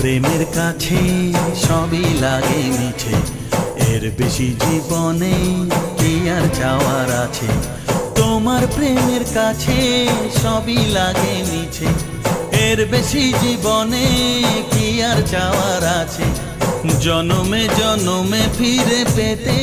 প্রেমের কাছে সবই লাগে মিছে, এর বেশি জীবনে কি আর চাওয়ার আছে। তোমার প্রেমের কাছে সবই লাগে মিছে, এর বেশি জীবনে কি আর চাওয়ার আছে। জনমে জনমে ফিরে পেতে